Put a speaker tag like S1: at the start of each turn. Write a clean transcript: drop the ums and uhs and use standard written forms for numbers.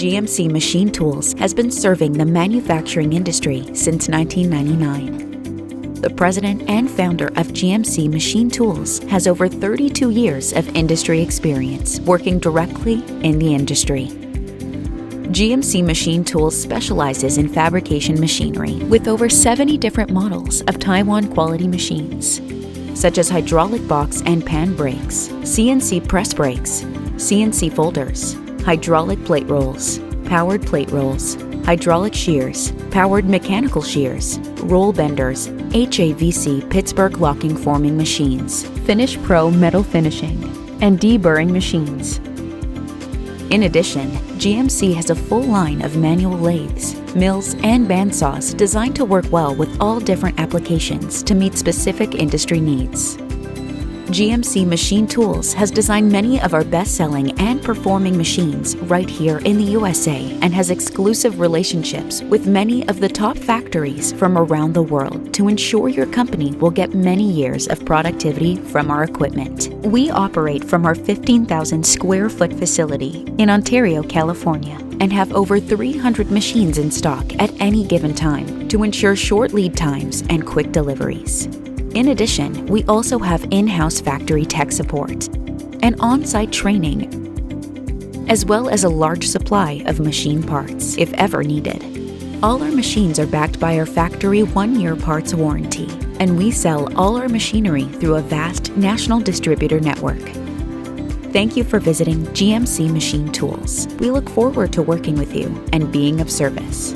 S1: GMC Machine Tools has been serving the manufacturing industry since 1999. The president and founder of GMC Machine Tools has over 32 years of industry experience working directly in the industry. GMC Machine Tools specializes in fabrication machinery with over 70 different models of Taiwan quality machines, such as hydraulic box and pan brakes, CNC press brakes, CNC folders, hydraulic plate rolls, powered plate rolls, hydraulic shears, powered mechanical shears, roll benders, HAVC Pittsburgh locking forming machines, Finish Pro metal finishing, and deburring machines. In addition, GMC has a full line of manual lathes, mills, and bandsaws designed to work well with all different applications to meet specific industry needs. GMC Machine Tools has designed many of our best-selling and performing machines right here in the USA and has exclusive relationships with many of the top factories from around the world to ensure your company will get many years of productivity from our equipment. We operate from our 15,000 square foot facility in Ontario, California, and have over 300 machines in stock at any given time to ensure short lead times and quick deliveries. In addition, we also have in-house factory tech support and on-site training, as well as a large supply of machine parts if ever needed. All our machines are backed by our factory 1-year parts warranty, and we sell all our machinery through a vast national distributor network. Thank you for visiting GMC Machine Tools. We look forward to working with you and being of service.